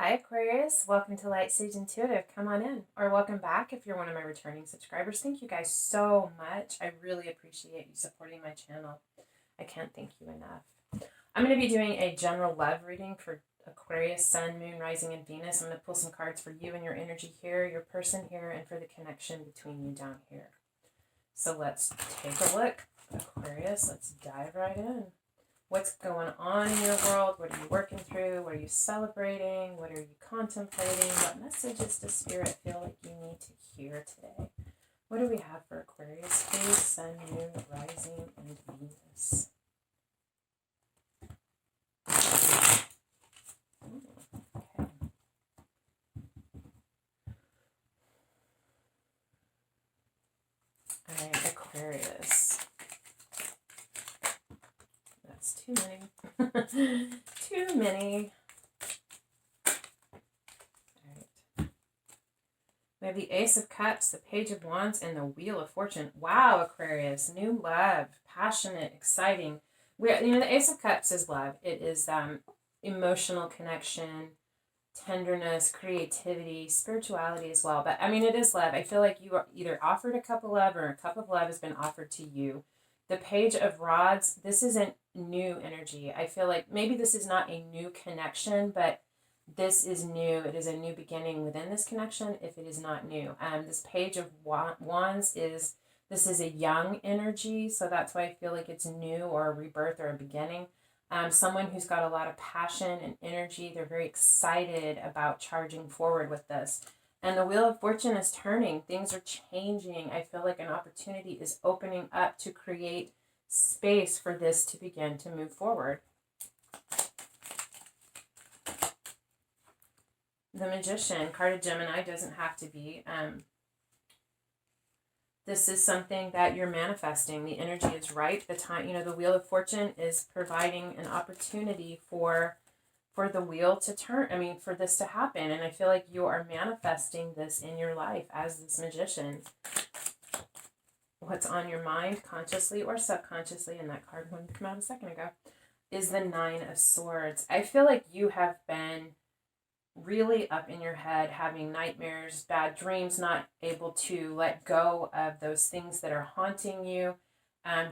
Hi Aquarius, welcome to lightsageintuitive. Come on in, or welcome back if you're one of my returning subscribers. Thank you guys so much. I really appreciate you supporting my channel. I can't thank you enough. I'm going to be doing a general love reading for Aquarius, Sun, Moon, Rising, and Venus. I'm going to pull some cards for you and your energy here, your person here, and for the connection between you down here. So let's take a look. Aquarius, let's dive right in. What's going on in your world? What are you working through? What are you celebrating? What are you contemplating? What messages does Spirit feel like you need to hear today? What do we have for Aquarius, please? Sun, Moon, Rising, and Venus. Okay. All right, Aquarius. That's too many. Too many. We have the Ace of Cups, the Page of Wands, and the Wheel of Fortune. Wow, Aquarius. New love. Passionate, exciting. The Ace of Cups is love. It is emotional connection, tenderness, creativity, spirituality as well. But, it is love. I feel like you are either offered a cup of love or a cup of love has been offered to you. The Page of Rods, this isn't new energy. I feel like maybe this is not a new connection, but this is new. It is a new beginning within this connection if it is not new. This Page of Wands is a young energy, so that's why I feel like it's new or a rebirth or a beginning. Someone who's got a lot of passion and energy. They're very excited about charging forward with this. And the Wheel of Fortune is turning. Things are changing. I feel like an opportunity is opening up to create space for this to begin to move forward. The Magician, card of Gemini, doesn't have to be. This is something that you're manifesting. The energy is right. The time, the Wheel of Fortune is providing an opportunity for the wheel to turn, for this to happen. And I feel like you are manifesting this in your life as this Magician. What's on your mind, consciously or subconsciously, and that card one came out a second ago, is the Nine of Swords. I feel like you have been really up in your head, having nightmares, bad dreams, not able to let go of those things that are haunting you,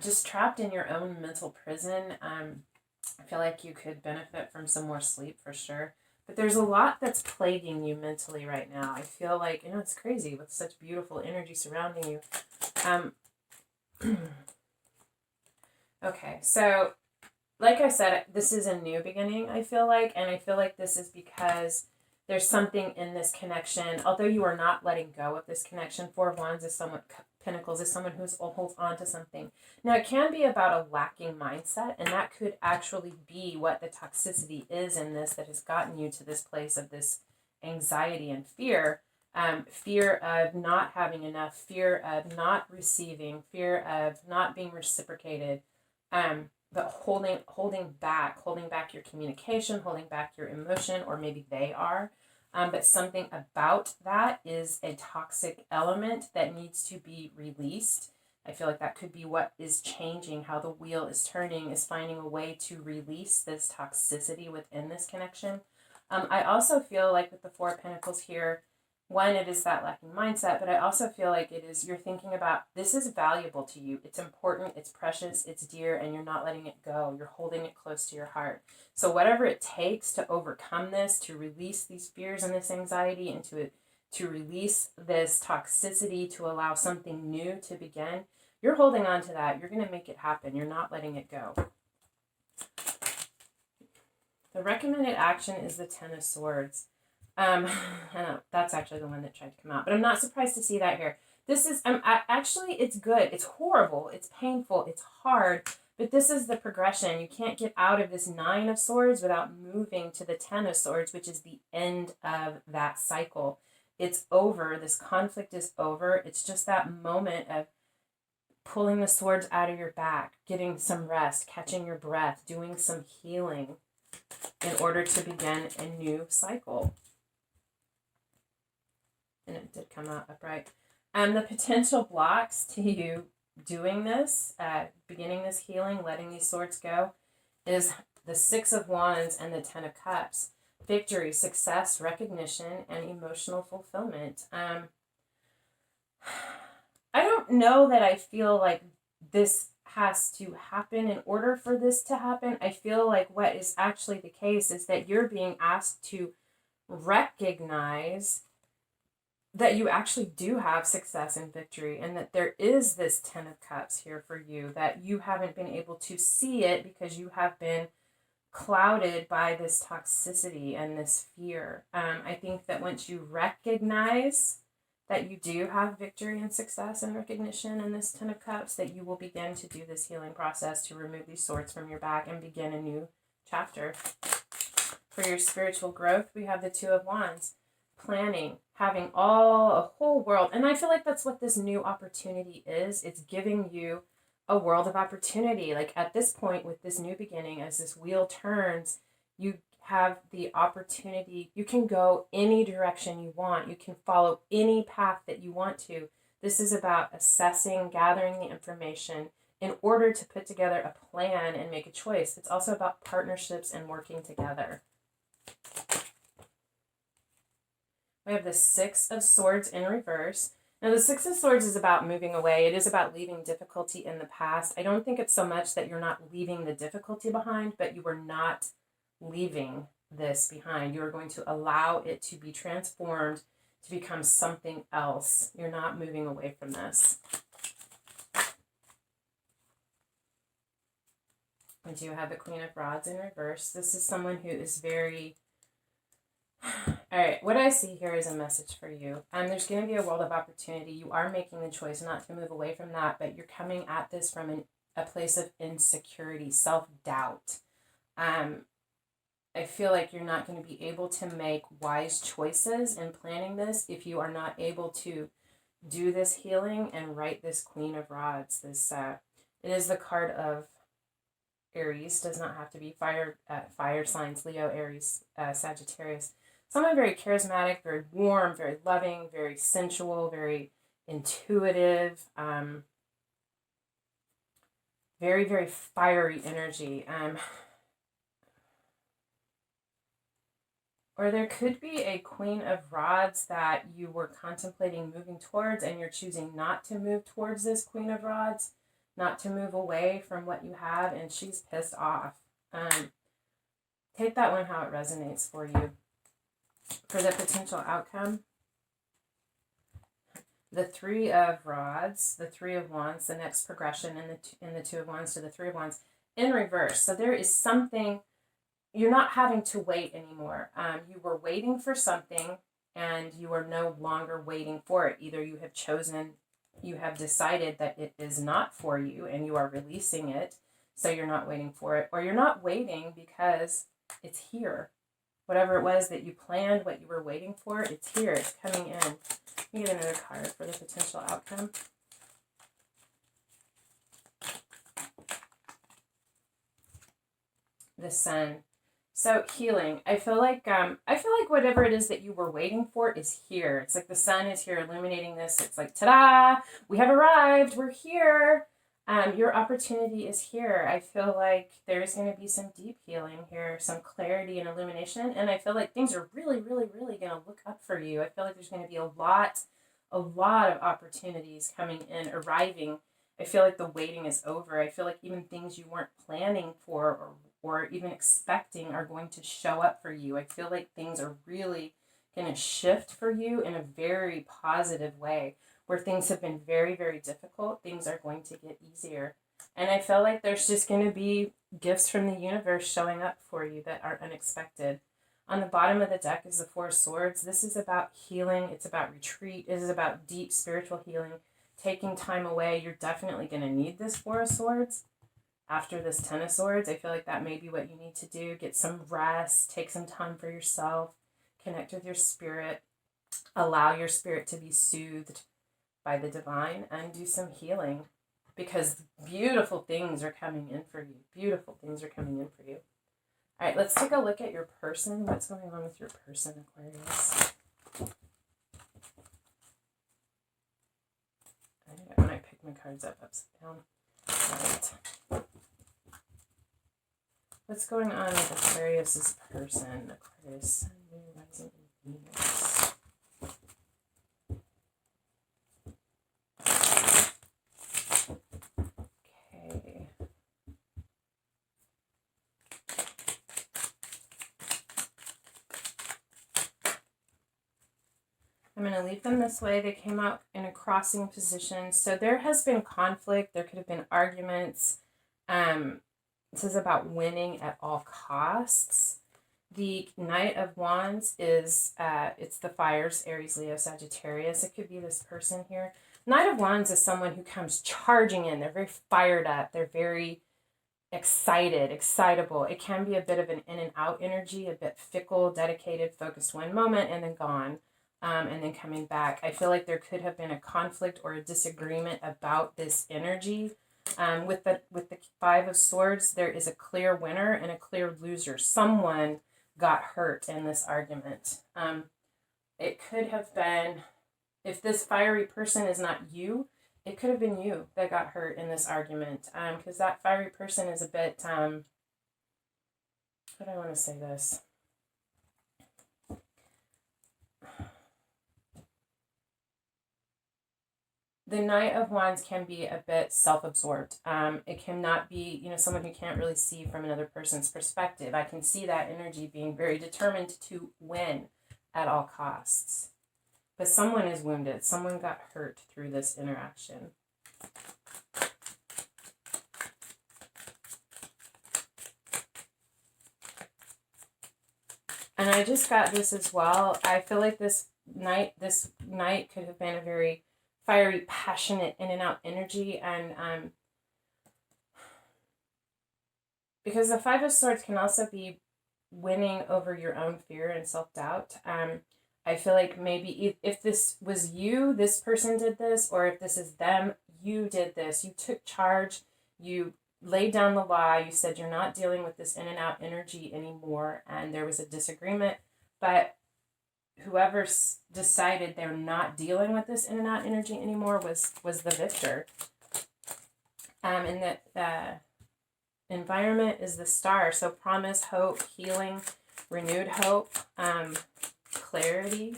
just trapped in your own mental prison. I feel like you could benefit from some more sleep for sure. But there's a lot that's plaguing you mentally right now. I feel like, it's crazy with such beautiful energy surrounding you. Okay, so like I said, this is a new beginning, I feel like. And I feel like this is because there's something in this connection. Although you are not letting go of this connection, Four of Wands is someone, Pentacles is someone who holds on to something. Now, it can be about a lacking mindset, and that could actually be what the toxicity is in this that has gotten you to this place of this anxiety and fear. Fear of not having enough, fear of not receiving, fear of not being reciprocated, but holding back your communication, holding back your emotion, or maybe they are. But something about that is a toxic element that needs to be released. I feel like that could be what is changing, how the wheel is turning, is finding a way to release this toxicity within this connection. I also feel like with the Four of Pentacles here, one, it is that lacking mindset, but I also feel like it is, you're thinking about, this is valuable to you. It's important, it's precious, it's dear, and you're not letting it go. You're holding it close to your heart. So whatever it takes to overcome this, to release these fears and this anxiety, and to release this toxicity, to allow something new to begin, you're holding on to that. You're going to make it happen. You're not letting it go. The recommended action is the Ten of Swords. That's actually the one that tried to come out, but I'm not surprised to see that here. This is, actually, it's good. It's horrible. It's painful. It's hard, but this is the progression. You can't get out of this Nine of Swords without moving to the Ten of Swords, which is the end of that cycle. It's over. This conflict is over. It's just that moment of pulling the swords out of your back, getting some rest, catching your breath, doing some healing in order to begin a new cycle. And it did come out upright. The potential blocks to you doing this, beginning this healing, letting these swords go, is the Six of Wands and the Ten of Cups. victory, success, recognition, and emotional fulfillment. I don't know that I feel like this has to happen in order for this to happen. I feel like what is actually the case is that you're being asked to recognize that you actually do have success and victory, and that there is this 10 of Cups here for you, that you haven't been able to see it because you have been clouded by this toxicity and this fear. I think that once you recognize that you do have victory and success and recognition in this 10 of Cups, that you will begin to do this healing process to remove these swords from your back and begin a new chapter. For your spiritual growth, we have the 2 of Wands. Planning, having a whole world. And I feel like that's what this new opportunity is. It's giving you a world of opportunity. Like at this point with this new beginning, as this wheel turns, you have the opportunity. You can go any direction you want. You can follow any path that you want to. This is about assessing, gathering the information in order to put together a plan and make a choice. It's also about partnerships and working together. We have the 6 of Swords in reverse. Now, the 6 of Swords is about moving away. It is about leaving difficulty in the past. I don't think it's so much that you're not leaving the difficulty behind, but you are not leaving this behind. You are going to allow it to be transformed to become something else. You're not moving away from this. We do have the Queen of Rods in reverse. This is someone who is very... All right, what I see here is a message for you. There's going to be a world of opportunity. You are making the choice not to move away from that, but you're coming at this from a place of insecurity, self-doubt. I feel like you're not going to be able to make wise choices in planning this if you are not able to do this healing and write this Queen of Rods. This it is the card of Aries. Does not have to be fire signs, Leo, Aries, Sagittarius. Someone very charismatic, very warm, very loving, very sensual, very intuitive, very, very fiery energy. Or there could be a Queen of Rods that you were contemplating moving towards, and you're choosing not to move towards this Queen of Rods, not to move away from what you have, and she's pissed off. Take that one how it resonates for you. For the potential outcome, the 3 of Rods, the 3 of Wands, the next progression in the 2 of Wands to the 3 of Wands in reverse. So there is something, you're not having to wait anymore. You were waiting for something and you are no longer waiting for it. Either you have decided that it is not for you and you are releasing it, so you're not waiting for it, or you're not waiting because it's here. Whatever it was that you planned, what you were waiting for, it's here. It's coming in. Let me get another card for the potential outcome. The Sun. So healing. I feel like whatever it is that you were waiting for is here. It's like the sun is here illuminating this. It's like, ta-da! We have arrived. We're here. Your opportunity is here. I feel like there's going to be some deep healing here, some clarity and illumination, and I feel like things are really, really, really going to look up for you. I feel like there's going to be a lot of opportunities coming in, arriving. I feel like the waiting is over. I feel like even things you weren't planning for or even expecting are going to show up for you. I feel like things are really going to shift for you in a very positive way. Where things have been very, very difficult, things are going to get easier. And I feel like there's just going to be gifts from the universe showing up for you that are unexpected. On the bottom of the deck is the 4 of Swords. This is about healing. It's about retreat. It is about deep spiritual healing, taking time away. You're definitely going to need this 4 of Swords. After this 10 of Swords, I feel like that may be what you need to do. Get some rest, take some time for yourself, connect with your spirit, allow your spirit to be soothed by the divine, and do some healing, because beautiful things are coming in for you. Beautiful things are coming in for you. All right, let's take a look at your person. What's going on with your person, Aquarius? I think when I pick my cards up upside down. All right. What's going on with Aquarius's person? Aquarius, Sun, Moon, Rising, and Venus. Okay. I'm going to leave them this way. They came out in a crossing position. So there has been conflict. There could have been arguments. This is about winning at all costs. The Knight of Wands is, it's the fires, Aries, Leo, Sagittarius. It could be this person here. Knight of Wands is someone who comes charging in. They're very fired up. They're very excited, excitable. It can be a bit of an in and out energy, a bit fickle, dedicated, focused one moment and then gone, and then coming back. I feel like there could have been a conflict or a disagreement about this energy. With the Five of Swords, there is a clear winner and a clear loser. Someone got hurt in this argument. It could have been, if this fiery person is not you, it could have been you that got hurt in this argument. Because that fiery person is a bit, how do I want to say this? The Knight of Wands can be a bit self-absorbed. It cannot be, someone who can't really see from another person's perspective. I can see that energy being very determined to win at all costs. But someone is wounded. Someone got hurt through this interaction. And I just got this as well. I feel like this night could have been a very fiery, passionate, in and out energy, and because the Five of Swords can also be winning over your own fear and self-doubt. I feel like maybe if this was you, this person did this, or if this is them, you did this. You took charge, you laid down the law, you said you're not dealing with this in and out energy anymore, and there was a disagreement, but whoever decided they're not dealing with this in and out energy anymore was the victor. And that the environment is the Star. So promise, hope, healing, renewed hope, clarity,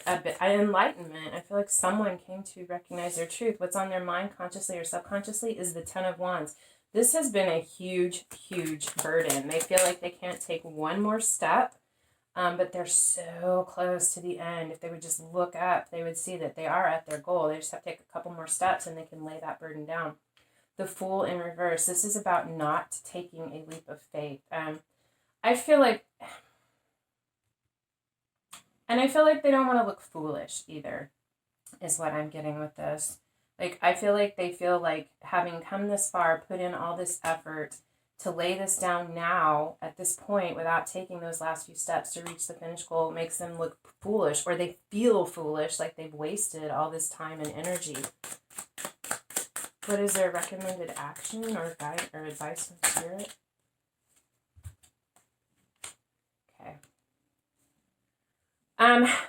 a bit enlightenment. I feel like someone came to recognize their truth. What's on their mind, consciously or subconsciously, is the Ten of Wands. This has been a huge, huge burden. They feel like they can't take one more step. But they're so close to the end. If they would just look up, they would see that they are at their goal. They just have to take a couple more steps and they can lay that burden down. The Fool in reverse. This is about not taking a leap of faith. I feel like, and I feel like they don't want to look foolish either, is what I'm getting with this. Like, I feel like they feel like having come this far, put in all this effort, to lay this down now at this point without taking those last few steps to reach the finish goal makes them look foolish, or they feel foolish, like they've wasted all this time and energy. What is their recommended action or guide or advice from Spirit? Okay.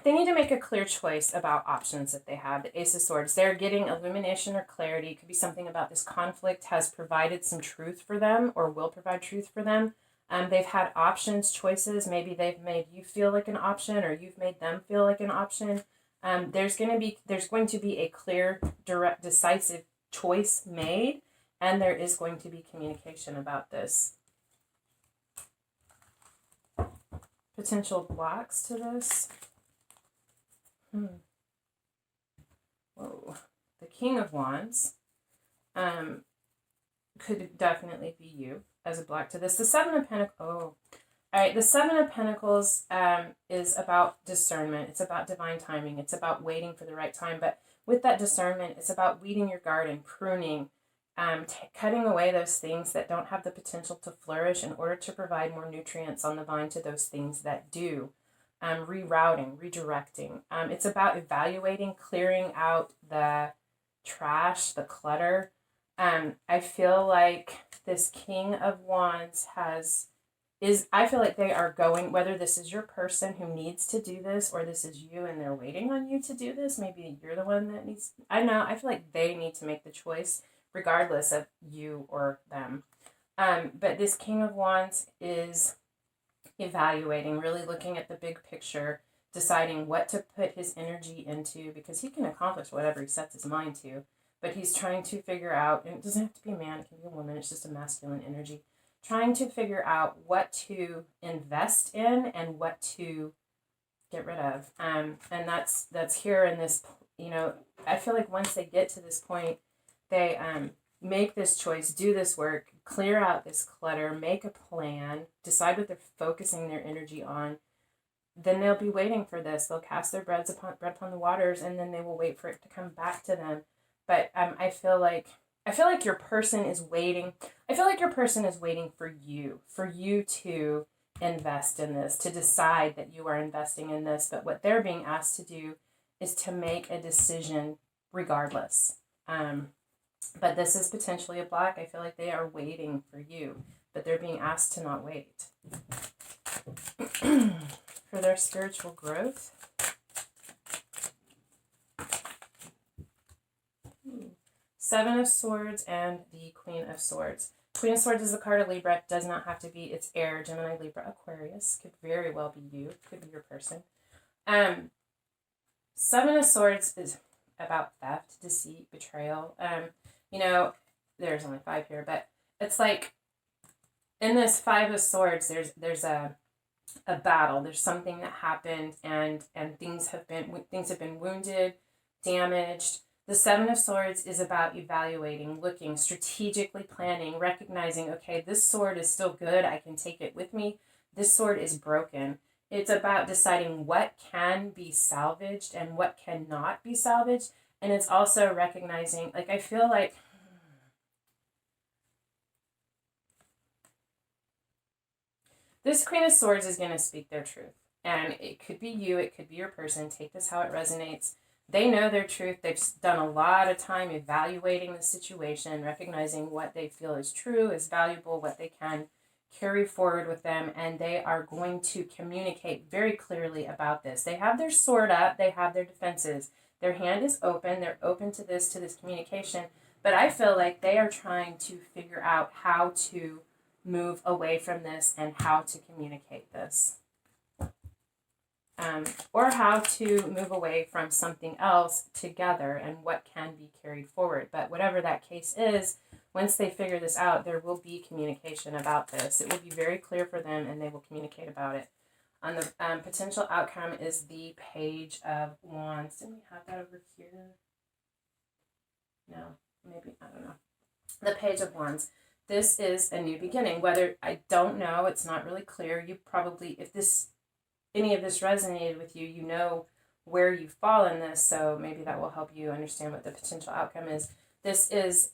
They need to make a clear choice about options that they have. The Ace of Swords, they're getting illumination or clarity. It could be something about this conflict has provided some truth for them or will provide truth for them. They've had options, choices. Maybe they've made you feel like an option, or you've made them feel like an option. There's going to be a clear, direct, decisive choice made, and there is going to be communication about this. Potential blocks to this. Whoa. The King of Wands could definitely be you as a block to this. The Seven of Pentacles. Oh. All right. The Seven of Pentacles is about discernment. It's about divine timing. It's about waiting for the right time. But with that discernment, it's about weeding your garden, pruning, cutting away those things that don't have the potential to flourish in order to provide more nutrients on the vine to those things that do. Rerouting, redirecting. It's about evaluating, clearing out the trash, the clutter. I feel like this King of Wands I feel like they are going, whether this is your person who needs to do this or this is you and they're waiting on you to do this. Maybe you're the one that needs, I feel like they need to make the choice regardless of you or them. But this King of Wands is evaluating, really looking at the big picture, deciding what to put his energy into, because he can accomplish whatever he sets his mind to. But he's trying to figure out, and it doesn't have to be a man, it can be a woman, it's just a masculine energy, trying to figure out what to invest in and what to get rid of. And that's here in this, I feel like once they get to this point, they make this choice, do this work, clear out this clutter, make a plan, decide what they're focusing their energy on. Then they'll be waiting for this. They'll cast their bread upon the waters, and then they will wait for it to come back to them. But I feel like your person is waiting. I feel like your person is waiting for you to invest in this, to decide that you are investing in this. But what they're being asked to do is to make a decision regardless. But this is potentially a Black. I feel like they are waiting for you, but they're being asked to not wait. For their spiritual growth. Seven of Swords and the Queen of Swords. Queen of Swords is the card of Libra. It does not have to be. It's air, Gemini, Libra, Aquarius. Could very well be you. Could be your person. Seven of Swords is about theft, deceit, betrayal. There's only 5 here, but it's like in this 5 of Swords, there's a battle. There's something that happened, and things have been wounded, damaged. The 7 of Swords is about evaluating, looking, strategically planning, recognizing, okay, this sword is still good. I can take it with me. This sword is broken. It's about deciding what can be salvaged and what cannot be salvaged. And it's also recognizing, like, I feel like this Queen of Swords is going to speak their truth. And it could be you, it could be your person. Take this how it resonates. They know their truth. They've done a lot of time evaluating the situation, recognizing what they feel is true, is valuable, what they can carry forward with them, and they are going to communicate very clearly about this. They have their sword up, they have their defenses. Their hand is open, they're open to this communication, but I feel like they are trying to figure out how to move away from this and how to communicate this. Or how to move away from something else together and what can be carried forward. But whatever that case is, once they figure this out, there will be communication about this. It will be very clear for them, and they will communicate about it. On the potential outcome is the Page of Wands. Didn't we have that over here? No, maybe, I don't know. The Page of Wands. This is a new beginning. Whether, I don't know, it's not really clear. You probably, if any of this resonated with you, you know where you fall in this, so maybe that will help you understand what the potential outcome is. This is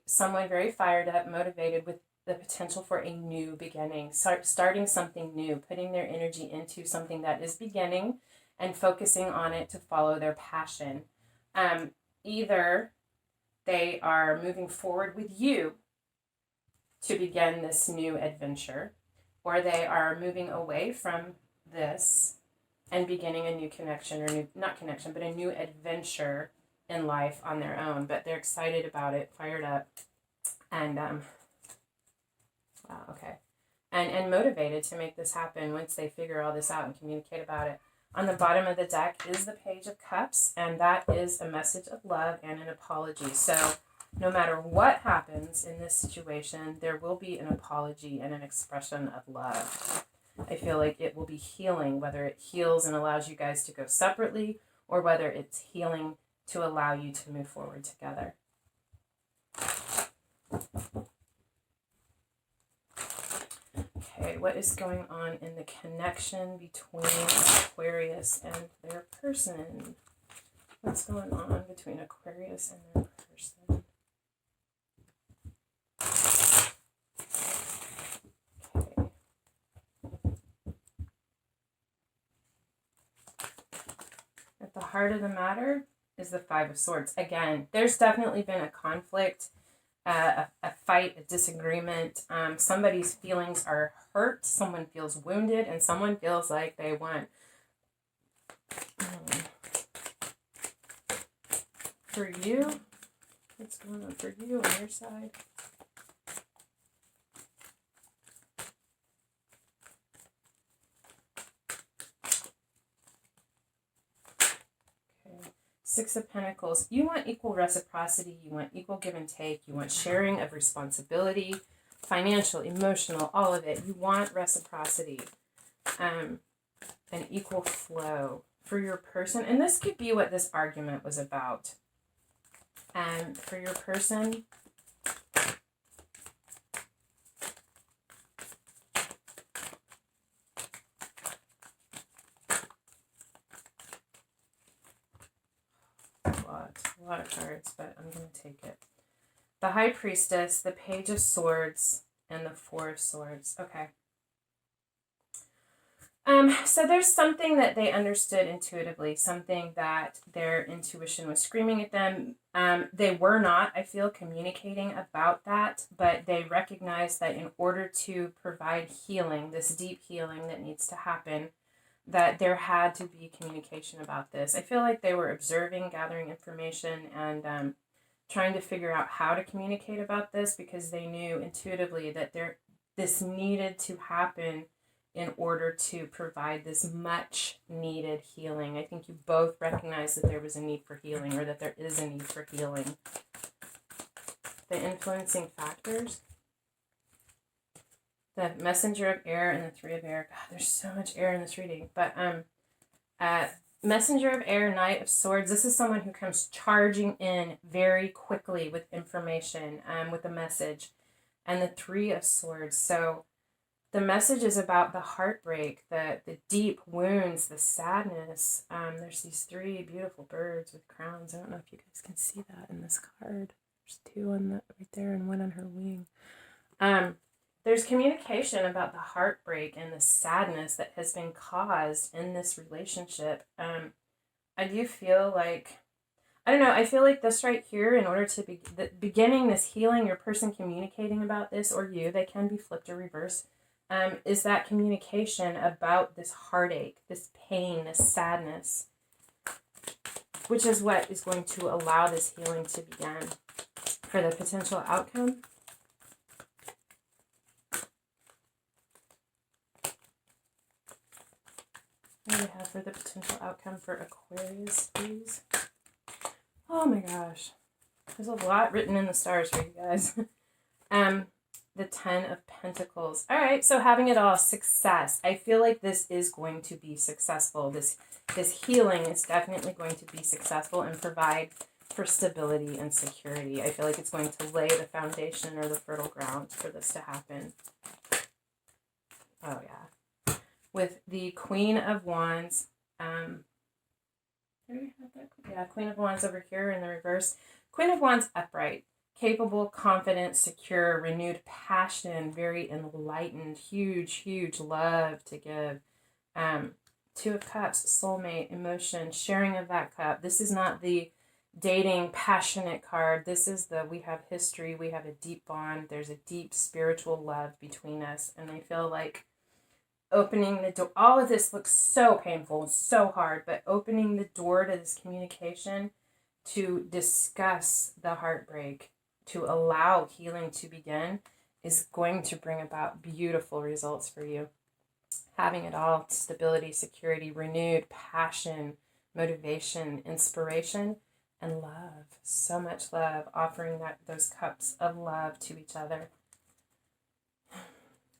someone very fired up, motivated, with the potential for a new beginning, starting something new, putting their energy into something that is beginning and focusing on it to follow their passion. Either they are moving forward with you to begin this new adventure, or they are moving away from this and beginning a new connection, or a new adventure in life on their own. But they're excited about it, fired up, and and motivated to make this happen once they figure all this out and communicate about it. On the bottom of the deck is the Page of Cups, and that is a message of love and an apology. So no matter what happens in this situation, there will be an apology and an expression of love. I feel like it will be healing, whether it heals and allows you guys to go separately, or whether it's healing to allow you to move forward together. Okay, what is going on in the connection between Aquarius and their person? What's going on between Aquarius and their person? Okay. At the heart of the matter is the Five of Swords. Again, there's definitely been a conflict, a fight, a disagreement. Somebody's feelings are hurt, someone feels wounded, and someone feels like they won. For you, what's going on for you on your side? Six of Pentacles. You want equal reciprocity. You want equal give and take. You want sharing of responsibility, financial, emotional, all of it. You want reciprocity, an equal flow for your person. And this could be what this argument was about. For your person, a lot of cards, but I'm going to take it. The High Priestess, the Page of Swords, and the Four of Swords. Okay. So there's something that they understood intuitively, something that their intuition was screaming at them. They were not, I feel, communicating about that, but they recognized that in order to provide healing, this deep healing that needs to happen, that there had to be communication about this. I feel like they were observing, gathering information, and trying to figure out how to communicate about this, because they knew intuitively that this needed to happen in order to provide this much needed healing. I think you both recognize that there was a need for healing, or that there is a need for healing. The influencing factors. The Messenger of Air and the Three of Air. God, there's so much air in this reading. But Messenger of Air, Knight of Swords. This is someone who comes charging in very quickly with information, with a message. And the Three of Swords. So the message is about the heartbreak, the deep wounds, the sadness. There's these three beautiful birds with crowns. I don't know if you guys can see that in this card. There's two on that right there and one on her wing. There's communication about the heartbreak and the sadness that has been caused in this relationship. I do feel like, I don't know, I feel like this right here, in order to be beginning this healing, your person communicating about this, or you, they can be flipped or reversed, is that communication about this heartache, this pain, this sadness, which is what is going to allow this healing to begin. For the potential outcome, what do we have for the potential outcome for Aquarius, please? Oh my gosh. There's a lot written in the stars for you guys. The Ten of Pentacles. All right, so having it all, success. I feel like this is going to be successful. This healing is definitely going to be successful and provide for stability and security. I feel like it's going to lay the foundation or the fertile ground for this to happen. Oh, yeah. With the Queen of Wands. There we have that. Yeah, Queen of Wands over here in the reverse. Queen of Wands upright. Capable, confident, secure, renewed passion, very enlightened, huge, huge love to give. Two of Cups, soulmate, emotion, sharing of that cup. This is not the dating, passionate card. This is we have history, we have a deep bond, there's a deep spiritual love between us. And I feel like opening the door, all of this looks so painful and so hard, but opening the door to this communication to discuss the heartbreak, to allow healing to begin, is going to bring about beautiful results for you. Having it all, stability, security, renewed passion, motivation, inspiration, and love. So much love, offering those cups of love to each other.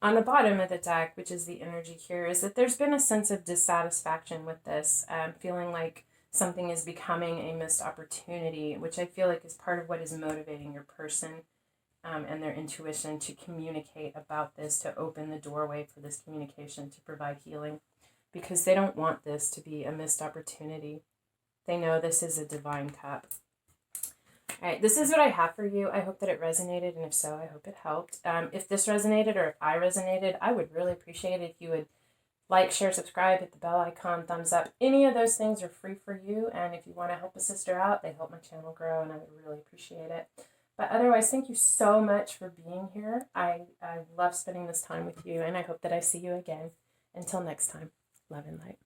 On the bottom of the deck, which is the energy here, is that there's been a sense of dissatisfaction with this, feeling like something is becoming a missed opportunity, which I feel like is part of what is motivating your person and their intuition to communicate about this, to open the doorway for this communication to provide healing, because they don't want this to be a missed opportunity. They know this is a divine cup. All right, this is what I have for you. I hope that it resonated, and if so, I hope it helped. If this resonated, or if I resonated, I would really appreciate it if you would like, share, subscribe, hit the bell icon, thumbs up. Any of those things are free for you, and if you want to help a sister out, they help my channel grow, and I would really appreciate it. But otherwise, thank you so much for being here. I love spending this time with you, and I hope that I see you again. Until next time, love and light.